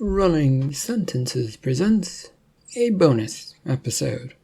Running Sentences presents a bonus episode,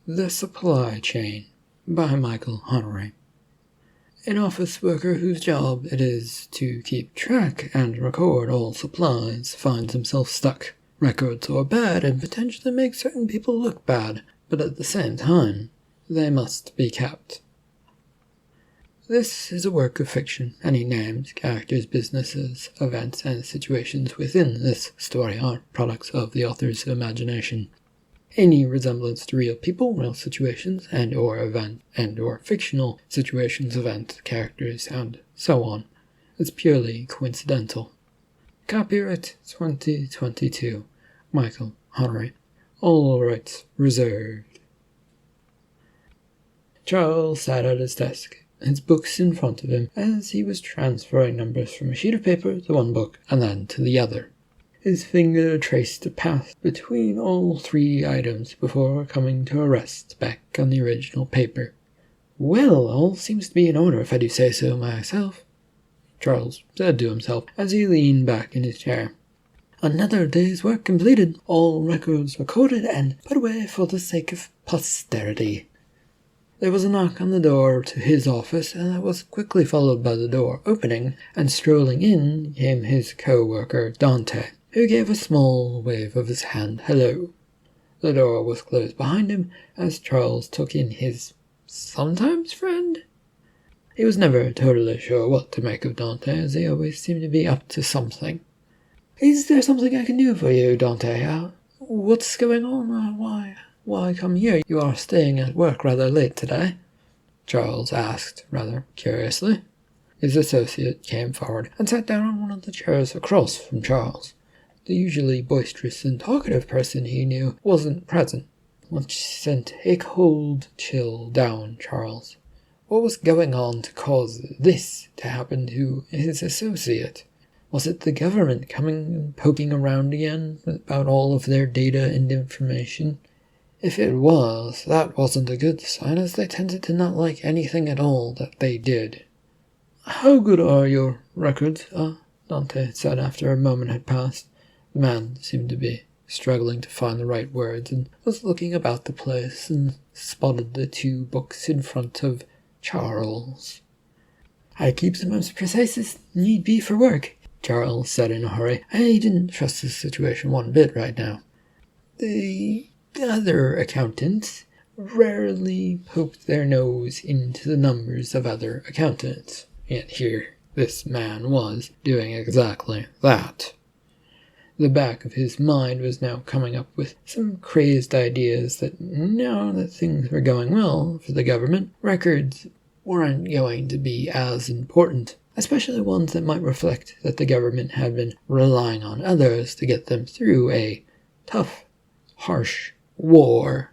The Supply Chain by Michael Honore. An office worker whose job it is to keep track and record all supplies finds himself stuck. Records are bad and potentially make certain people look bad, but at the same time, they must be kept. This is a work of fiction. Any names, characters, businesses, events, and situations within this story are products of the author's imagination. Any resemblance to real people, real situations, and/or events, and/or fictional situations, events, characters, and so on is purely coincidental. Copyright 2022. Michael Honore. All rights reserved. Charles sat at his desk, his books in front of him, as he was transferring numbers from a sheet of paper to one book and then to the other. His finger traced a path between all three items before coming to a rest back on the original paper. "Well, all seems to be in order if I do say so myself," Charles said to himself as he leaned back in his chair. "Another day's work completed, all records recorded and put away for the sake of posterity." There was a knock on the door to his office, and that was quickly followed by the door opening, and strolling in came his co-worker Dante, who gave a small wave of his hand hello. The door was closed behind him as Charles took in his sometimes friend. He was never totally sure what to make of Dante, as he always seemed to be up to something. "Is there something I can do for you, Dante? What's going on? Why come here? You are staying at work rather late today," Charles asked, rather curiously. His associate came forward and sat down on one of the chairs across from Charles. The usually boisterous and talkative person he knew wasn't present, which sent a cold chill down Charles. What was going on to cause this to happen to his associate? Was it the government coming and poking around again about all of their data and information? If it was, that wasn't a good sign, as they tended to not like anything at all that they did. "How good are your records?" Dante said after a moment had passed. The man seemed to be struggling to find the right words and was looking about the place and spotted the two books in front of Charles. "I keep them as precise as need be for work," Charles said in a hurry. "I didn't trust the situation one bit right now." The other accountants rarely poked their nose into the numbers of other accountants, yet here this man was doing exactly that. The back of his mind was now coming up with some crazed ideas that now that things were going well for the government, records weren't going to be as important, especially ones that might reflect that the government had been relying on others to get them through a tough, harsh war.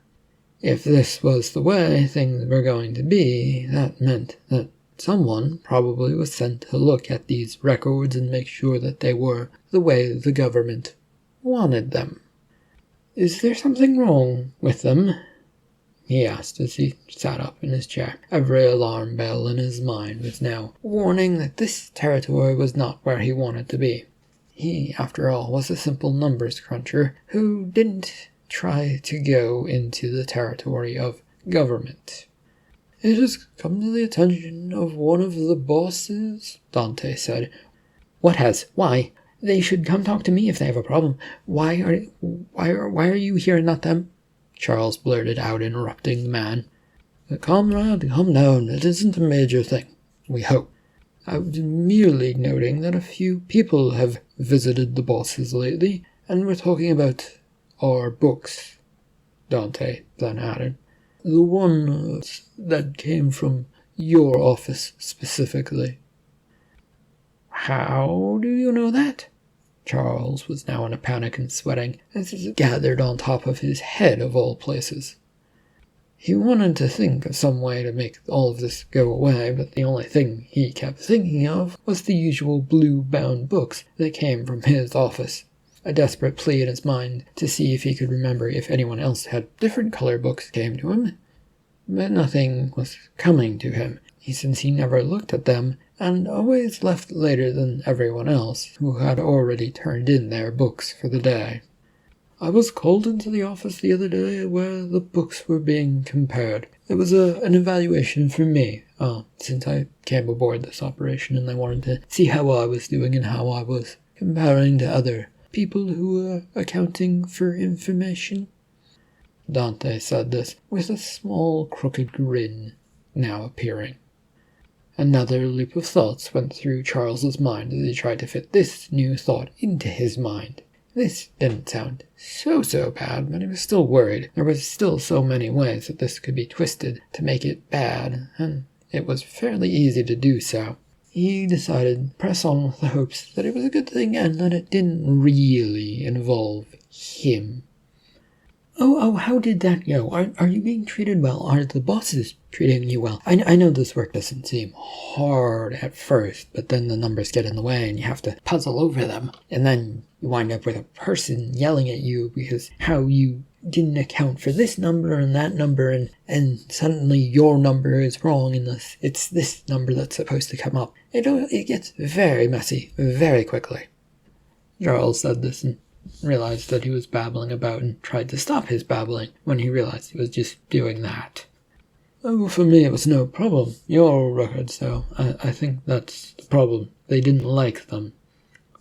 If this was the way things were going to be, that meant that someone probably was sent to look at these records and make sure that they were the way the government wanted them. "Is there something wrong with them?" he asked as he sat up in his chair. Every alarm bell in his mind was now warning that this territory was not where he wanted to be. He, after all, was a simple numbers cruncher who didn't try to go into the territory of government. "It has come to the attention of one of the bosses," Dante said. "What has? Why? They should come talk to me if they have a problem. Why are you here and not them?" Charles blurted out, interrupting the man. "Comrade, calm down. It isn't a major thing, we hope. I was merely noting that a few people have visited the bosses lately, and we're talking about our books," Dante then added. "The one that came from your office specifically." "How do you know that?" Charles was now in a panic and sweating, as it gathered on top of his head of all places. He wanted to think of some way to make all of this go away, but the only thing he kept thinking of was the usual blue-bound books that came from his office. A desperate plea in his mind to see if he could remember if anyone else had different color books came to him. But nothing was coming to him, since he never looked at them and always left later than everyone else who had already turned in their books for the day. I was called into the office the other day where the books were being compared. It was an evaluation for me, since I came aboard this operation and they wanted to see how I was doing and how I was comparing to other people who were accounting for information. Dante said this with a small crooked grin now appearing. Another loop of thoughts went through Charles's mind as he tried to fit this new thought into his mind. This didn't sound so bad, but he was still worried. There was still so many ways that this could be twisted to make it bad, and it was fairly easy to do so. He decided to press on with the hopes that it was a good thing and that it didn't really involve him. Oh, how did that go? Are you being treated well? Are the bosses treating you well? I know this work doesn't seem hard at first, but then the numbers get in the way and you have to puzzle over them. And then you wind up with a person yelling at you because how you didn't account for this number and that number, and suddenly your number is wrong and it's this number that's supposed to come up. It gets very messy very quickly. Charles said this and realized that he was babbling about and tried to stop his babbling when he realized he was just doing that. Oh, for me it was no problem. Your records, though, I think that's the problem. They didn't like them,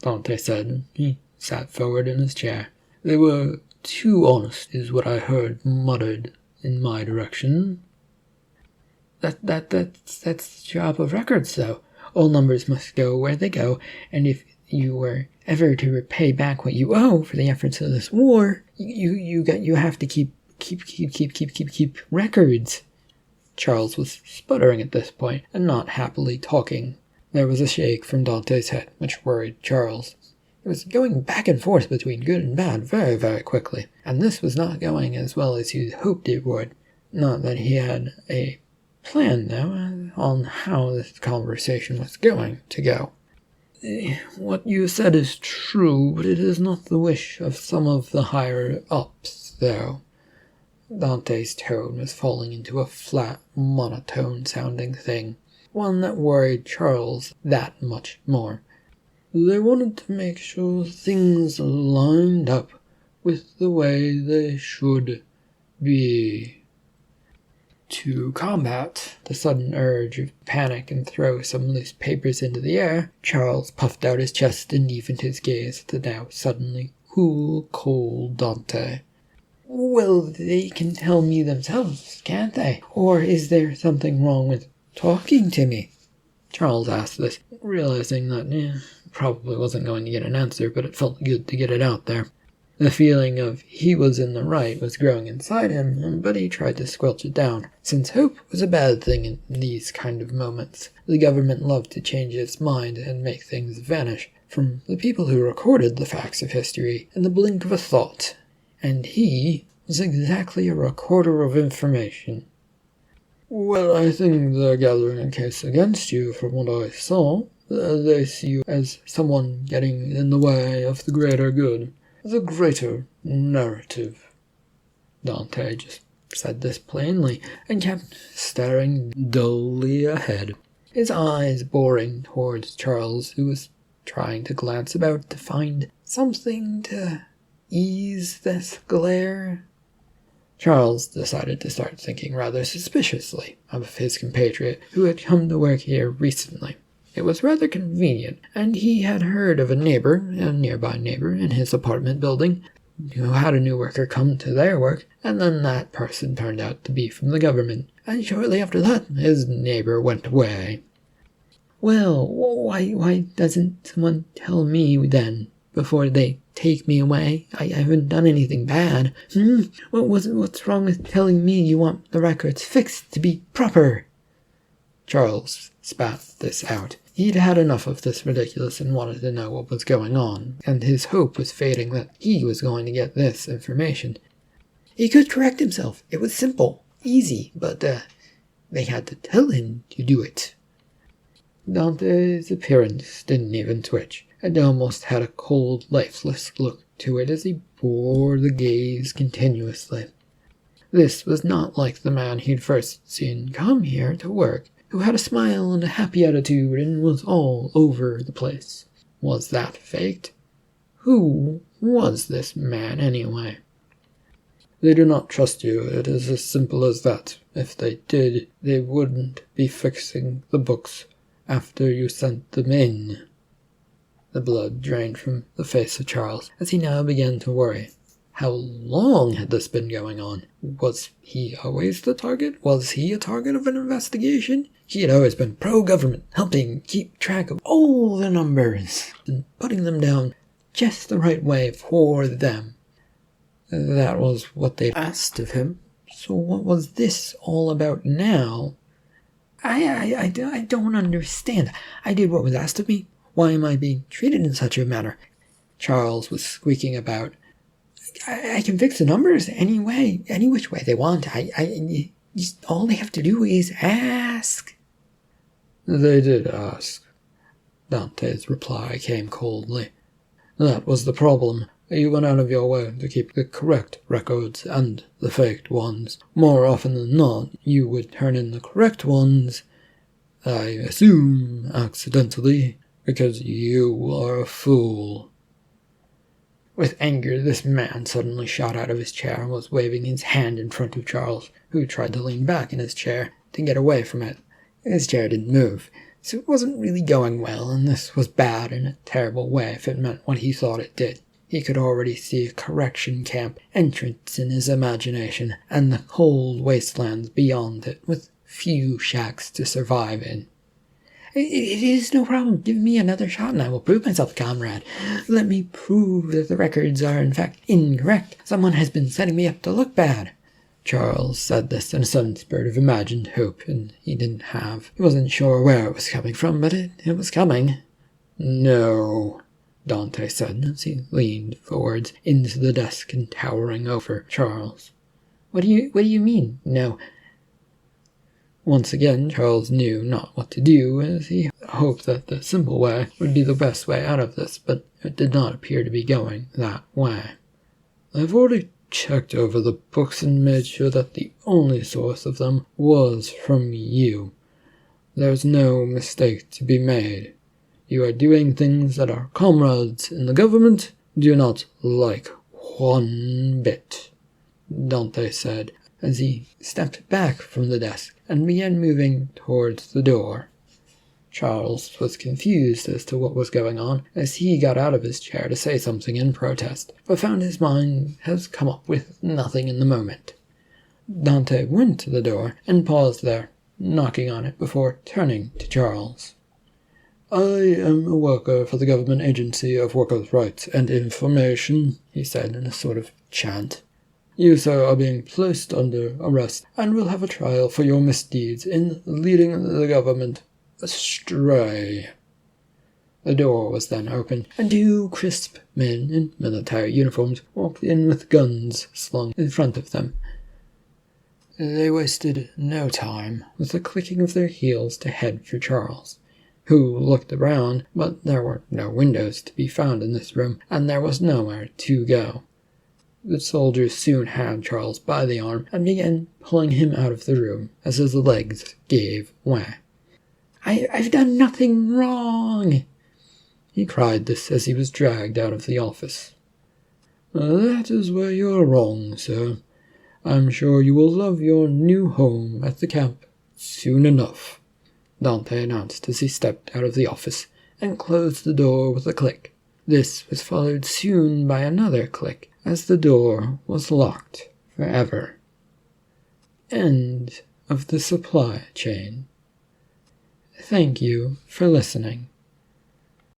Dante said, and he sat forward in his chair. They were too honest, is what I heard muttered in my direction. That's the job of records, though. All numbers must go where they go, and if you were ever to repay back what you owe for the efforts of this war, you have to keep records. Charles was sputtering at this point and not happily talking. There was a shake from Dante's head, which worried Charles. It was going back and forth between good and bad very, very quickly, and this was not going as well as he hoped it would. Not that he had a plan, though, on how this conversation was going to go. What you said is true, but it is not the wish of some of the higher-ups, though. Dante's tone was falling into a flat, monotone-sounding thing, one that worried Charles that much more. They wanted to make sure things lined up with the way they should be. To combat the sudden urge of panic and throw some loose papers into the air, Charles puffed out his chest and evened his gaze at the now suddenly cold Dante. Well, they can tell me themselves, can't they? Or is there something wrong with talking to me? Charles asked this, realizing that probably wasn't going to get an answer, but it felt good to get it out there. The feeling of he was in the right was growing inside him, but he tried to squelch it down, since hope was a bad thing in these kind of moments. The government loved to change its mind and make things vanish from the people who recorded the facts of history in the blink of a thought, and he was exactly a recorder of information. Well, I think they're gathering a case against you from what I saw. They see you as someone getting in the way of the greater good. The greater narrative. Dante just said this plainly, and kept staring dully ahead, his eyes boring towards Charles, who was trying to glance about to find something to ease this glare. Charles decided to start thinking rather suspiciously of his compatriot who had come to work here recently. It was rather convenient, and he had heard of a nearby neighbor in his apartment building, who had a new worker come to their work, and then that person turned out to be from the government, and shortly after that his neighbor went away. Well, why doesn't someone tell me then, before they take me away? I haven't done anything bad. What's wrong with telling me you want the records fixed to be proper? Charles spat this out. He'd had enough of this ridiculous and wanted to know what was going on, and his hope was fading that he was going to get this information. He could correct himself. It was simple, easy, but they had to tell him to do it. Dante's appearance didn't even twitch. It almost had a cold, lifeless look to it as he bore the gaze continuously. This was not like the man he'd first seen come here to work, who had a smile and a happy attitude and was all over the place. Was that faked? Who was this man anyway? They do not trust you. It is as simple as that. If they did, they wouldn't be fixing the books after you sent them in. The blood drained from the face of Charles as he now began to worry. How long had this been going on? Was he always the target? Was he a target of an investigation? He had always been pro-government, helping keep track of all the numbers and putting them down just the right way for them. That was what they'd asked of him. So what was this all about now? I don't understand. I did what was asked of me. Why am I being treated in such a manner? Charles was squeaking about. I can fix the numbers any way, any which way they want. All they have to do is ask. They did ask. Dante's reply came coldly. That was the problem. You went out of your way to keep the correct records and the faked ones. More often than not, you would turn in the correct ones, I assume accidentally, because you are a fool. With anger, this man suddenly shot out of his chair and was waving his hand in front of Charles, who tried to lean back in his chair to get away from it. His chair didn't move, so it wasn't really going well, and this was bad in a terrible way if it meant what he thought it did. He could already see a correction camp entrance in his imagination, and the cold wastelands beyond it, with few shacks to survive in. It is no problem. Give me another shot and I will prove myself, comrade. Let me prove that the records are in fact incorrect. Someone has been setting me up to look bad. Charles said this in a sudden spurt of imagined hope, and he wasn't sure where it was coming from, but it was coming. No, Dante said as he leaned forwards into the desk and towering over Charles. What do you mean, no? Once again, Charles knew not what to do, as he hoped that the simple way would be the best way out of this, but it did not appear to be going that way. I've already checked over the books and made sure that the only source of them was from you. There's no mistake to be made. You are doing things that our comrades in the government do not like one bit, Dante said, as he stepped back from the desk and began moving towards the door. Charles was confused as to what was going on as he got out of his chair to say something in protest, but found his mind had come up with nothing in the moment. Dante went to the door and paused there, knocking on it before turning to Charles. I am a worker for the Government Agency of Workers' Rights and Information, he said in a sort of chant. You, sir, are being placed under arrest and will have a trial for your misdeeds in leading the government astray. The door was then opened, and two crisp men in military uniforms walked in with guns slung in front of them. They wasted no time with the clicking of their heels to head for Charles, who looked around, but there were no windows to be found in this room, and there was nowhere to go. The soldiers soon had Charles by the arm and began pulling him out of the room as his legs gave way. I've done nothing wrong! He cried this as he was dragged out of the office. That is where you're wrong, sir. I'm sure you will love your new home at the camp soon enough, Dante announced as he stepped out of the office and closed the door with a click. This was followed soon by another click, as the door was locked forever. End of the supply chain. Thank you for listening.